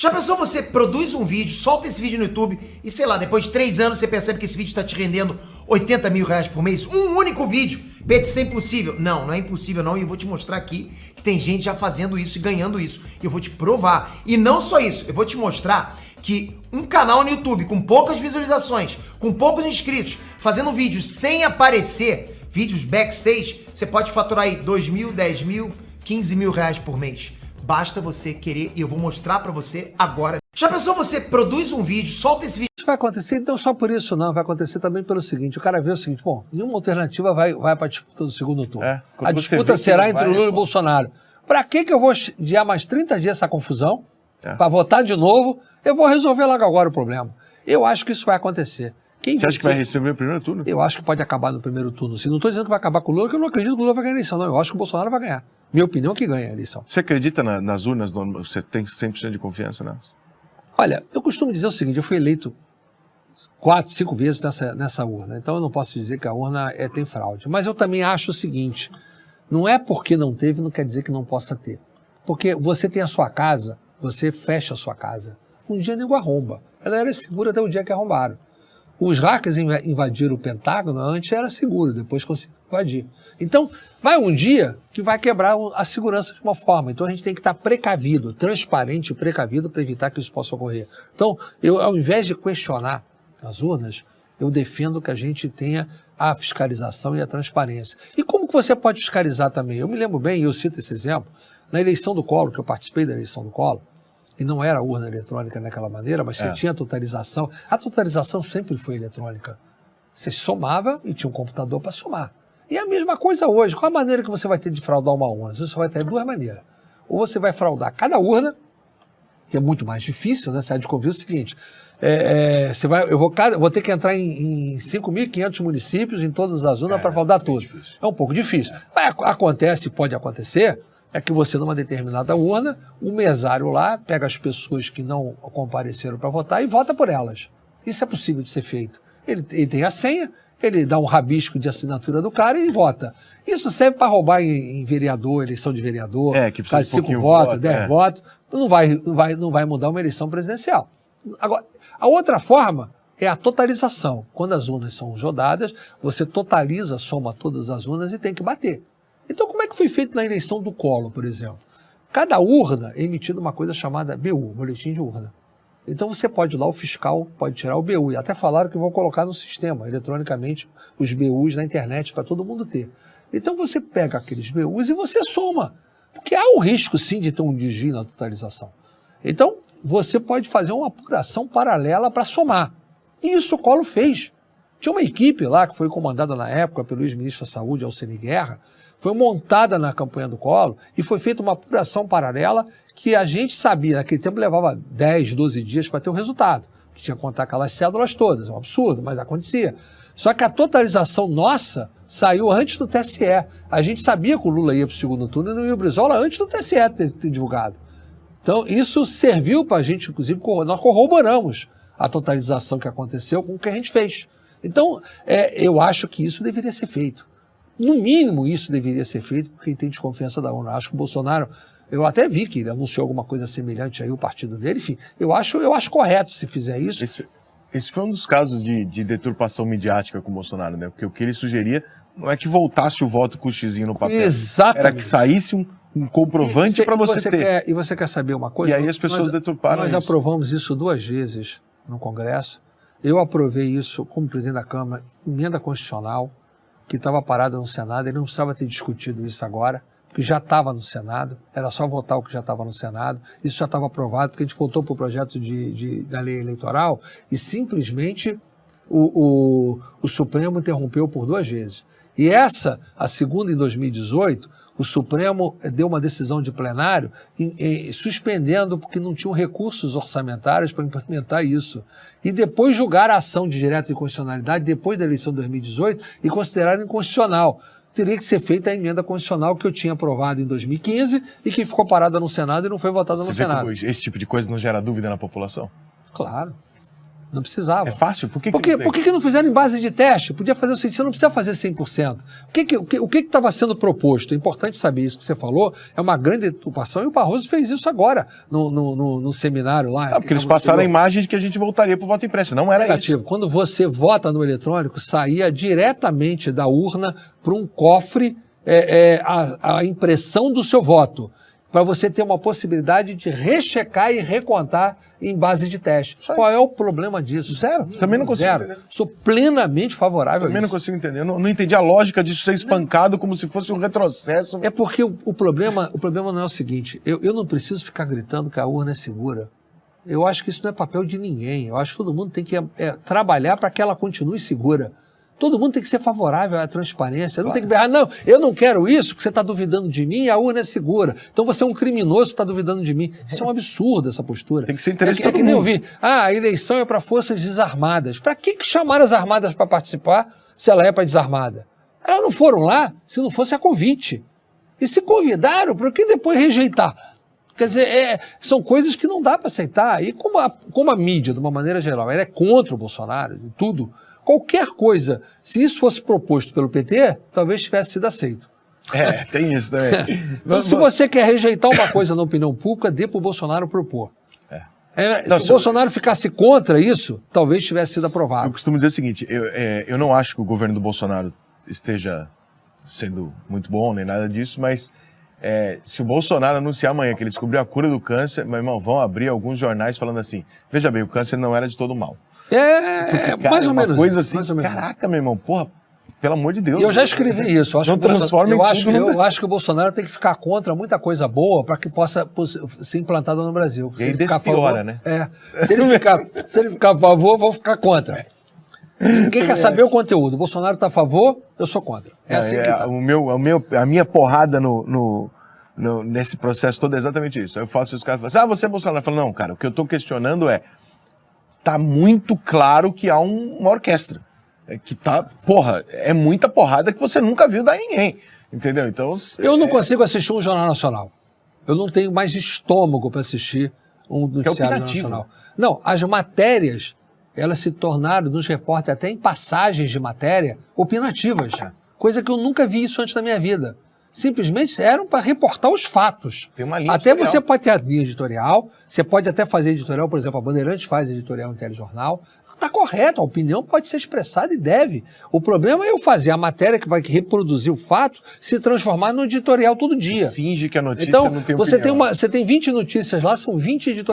Já pensou você produz um vídeo, solta esse vídeo no YouTube e sei lá, depois de 3 anos você percebe que esse vídeo está te rendendo 80 mil reais por mês? Um único vídeo. Pedro, isso é impossível. Não, não é impossível não, e eu vou te mostrar aqui que tem gente já fazendo isso e ganhando isso. E eu vou te provar. E não só isso, eu vou te mostrar que um canal no YouTube com poucas visualizações, com poucos inscritos, fazendo vídeos sem aparecer, vídeos backstage, você pode faturar aí 2 mil, 10 mil, 15 mil reais por mês. Basta você querer e eu vou mostrar pra você agora. Já pensou você produz um vídeo, solta esse vídeo... Isso vai acontecer, então só por isso não, vai acontecer também pelo seguinte, o cara vê o seguinte, bom, nenhuma alternativa vai para a disputa do segundo turno. A disputa será entre Lula e Bolsonaro. Pra que eu vou adiar mais 30 dias essa confusão? Pra votar de novo? Eu vou resolver logo agora o problema. Eu acho que isso vai acontecer. Você acha que vai receber o primeiro turno? Eu acho que pode acabar no primeiro turno. Se não estou dizendo que vai acabar com o Lula, porque eu não acredito que o Lula vai ganhar a eleição, não. Eu acho que o Bolsonaro vai ganhar. Minha opinião é que ganha a eleição. Você acredita nas urnas? Você tem 100% de confiança nelas? Olha, eu costumo dizer o seguinte, eu fui eleito 4, 5 vezes nessa urna, então eu não posso dizer que a urna tem fraude. Mas eu também acho o seguinte, não é porque não teve, não quer dizer que não possa ter. Porque você tem a sua casa, você fecha a sua casa. Um dia nego arromba. Ela era segura até o dia que arrombaram. Os hackers invadiram o Pentágono, antes era seguro, depois conseguiram invadir. Então, vai um dia que vai quebrar a segurança de uma forma. Então, a gente tem que estar precavido, transparente e precavido para evitar que isso possa ocorrer. Então, eu, ao invés de questionar as urnas, eu defendo que a gente tenha a fiscalização e a transparência. E como que você pode fiscalizar também? Eu me lembro bem, e eu cito esse exemplo, na eleição do Collor, que eu participei da eleição do Collor, e não era urna eletrônica daquela maneira, mas você tinha a totalização. A totalização sempre foi eletrônica. Você somava e tinha um computador para somar. E a mesma coisa hoje. Qual a maneira que você vai ter de fraudar uma urna? Você vai ter duas maneiras. Ou você vai fraudar cada urna, que é muito mais difícil, né? Você há de convir o seguinte, eu vou ter que entrar em 5.500 municípios, em todas as urnas, para fraudar tudo. É um pouco difícil. Acontece, pode acontecer, é que você, numa determinada urna, o mesário lá pega as pessoas que não compareceram para votar e vota por elas. Isso é possível de ser feito. Ele tem a senha, ele dá um rabisco de assinatura do cara e vota. Isso serve para roubar em vereador, eleição de vereador, que precisa de 5 votos, 10 votos. Não vai mudar uma eleição presidencial. Agora, a outra forma é a totalização. Quando as urnas são rodadas, você totaliza, soma todas as urnas e tem que bater. Então, como é que foi feito na eleição do Collor, por exemplo? Cada urna é emitida uma coisa chamada BU, boletim de urna. Então, você pode ir lá, o fiscal pode tirar o BU. E até falaram que vão colocar no sistema, eletronicamente, os BUs na internet para todo mundo ter. Então, você pega aqueles BUs e você soma. Porque há o risco, sim, de ter um desvio na totalização. Então, você pode fazer uma apuração paralela para somar. E isso o Collor fez. Tinha uma equipe lá que foi comandada na época pelo ex-ministro da Saúde, Alcine Guerra, foi montada na campanha do Collor e foi feita uma apuração paralela que a gente sabia, naquele tempo levava 10, 12 dias para ter o resultado. Que tinha que contar aquelas cédulas todas, é um absurdo, mas acontecia. Só que a totalização nossa saiu antes do TSE. A gente sabia que o Lula ia para o segundo turno e não ia o Brizola antes do TSE ter divulgado. Então isso serviu para a gente, inclusive, nós corroboramos a totalização que aconteceu com o que a gente fez. Então, eu acho que isso deveria ser feito. No mínimo, isso deveria ser feito por quem tem desconfiança da urna. Acho que o Bolsonaro, eu até vi que ele anunciou alguma coisa semelhante aí, o partido dele, enfim, eu acho correto se fizer isso. Esse foi um dos casos de deturpação midiática com o Bolsonaro, né? Porque o que ele sugeria não é que voltasse o voto com o xizinho no papel. Exatamente. Era que saísse um comprovante para você ter. E você quer saber uma coisa? E aí as pessoas deturparam isso. Nós aprovamos isso 2 vezes no Congresso. Eu aprovei isso como presidente da Câmara, emenda constitucional, que estava parada no Senado, ele não precisava ter discutido isso agora, porque já estava no Senado, era só votar o que já estava no Senado, isso já estava aprovado, porque a gente votou para o projeto da lei eleitoral e simplesmente o Supremo interrompeu por 2 vezes. E a segunda em 2018, o Supremo deu uma decisão de plenário suspendendo porque não tinham recursos orçamentários para implementar isso. E depois julgaram a ação de direta de constitucionalidade depois da eleição de 2018 e consideraram inconstitucional. Teria que ser feita a emenda constitucional que eu tinha aprovado em 2015 e que ficou parada no Senado e não foi votada no Senado. Esse tipo de coisa não gera dúvida na população? Claro. Não precisava. É fácil? Por que que não fizeram em base de teste? Podia fazer o seguinte, você não precisa fazer 100%. O que estava sendo proposto? É importante saber isso que você falou, é uma grande deturpação, e o Barroso fez isso agora, no seminário lá. Porque eles passaram a imagem de que a gente voltaria para o voto impresso, não era negativo. isso. Quando você vota no eletrônico, saía diretamente da urna para um cofre a impressão do seu voto, para você ter uma possibilidade de rechecar e recontar em base de teste. Qual é o problema disso? Zero. Também não consigo entender. Sou plenamente favorável a isso. Também não consigo entender. Eu não entendi a lógica disso ser espancado como se fosse um retrocesso. É porque o problema não é o seguinte, eu não preciso ficar gritando que a urna é segura. Eu acho que isso não é papel de ninguém. Eu acho que todo mundo tem que trabalhar para que ela continue segura. Todo mundo tem que ser favorável à transparência. Não tem que berrar, não, eu não quero isso, porque você está duvidando de mim, a urna é segura. Então você é um criminoso que está duvidando de mim. Isso é um absurdo, essa postura. Tem que ser interesse de todo mundo. É que nem eu vi, a eleição é para forças desarmadas. Para que chamaram as armadas para participar se ela é para desarmada? Elas não foram lá se não fosse a convite. E se convidaram, por que depois rejeitar? Quer dizer, são coisas que não dá para aceitar. E como a mídia, de uma maneira geral, ela é contra o Bolsonaro, de tudo, qualquer coisa, se isso fosse proposto pelo PT, talvez tivesse sido aceito. Tem isso também. Então, se você quer rejeitar uma coisa na opinião pública, dê para o Bolsonaro propor. Se o Bolsonaro ficasse contra isso, talvez tivesse sido aprovado. Eu costumo dizer o seguinte, eu não acho que o governo do Bolsonaro esteja sendo muito bom, nem nada disso, mas se o Bolsonaro anunciar amanhã que ele descobriu a cura do câncer, meu irmão, vão abrir alguns jornais falando assim, veja bem, o câncer não era de todo mal. Porque, cara, mais ou menos. Uma coisa assim, caraca, meu irmão, porra, pelo amor de Deus. Eu já escrevi isso. Não transforma em tudo. Eu acho que o Bolsonaro tem que ficar contra muita coisa boa para que possa ser implantado no Brasil. E aí despiora, né? Se ele ficar a favor, eu vou ficar contra. Ninguém quer saber o conteúdo. O Bolsonaro está a favor, eu sou contra. Assim que tá. A minha porrada nesse processo todo é exatamente isso. Eu faço os caras falam assim, você é Bolsonaro. Eu falo, não, cara, o que eu estou questionando tá muito claro que há uma orquestra. É muita porrada que você nunca viu dar em ninguém. Entendeu? Então... Eu não consigo assistir um Jornal Nacional. Eu não tenho mais estômago para assistir um noticiário nacional. Não, as matérias, elas se tornaram, nos repórteres, até em passagens de matéria, opinativas. Coisa que eu nunca vi isso antes da minha vida. Simplesmente eram para reportar os fatos. Tem uma linha até editorial. Você pode ter a linha editorial, você pode até fazer editorial, por exemplo, a Bandeirantes faz editorial em telejornal. Está correto, a opinião pode ser expressada e deve. O problema é eu fazer a matéria que vai reproduzir o fato se transformar no editorial todo dia. Finge que a notícia então, não tem você opinião. Você tem 20 notícias lá, são 20 editoriais.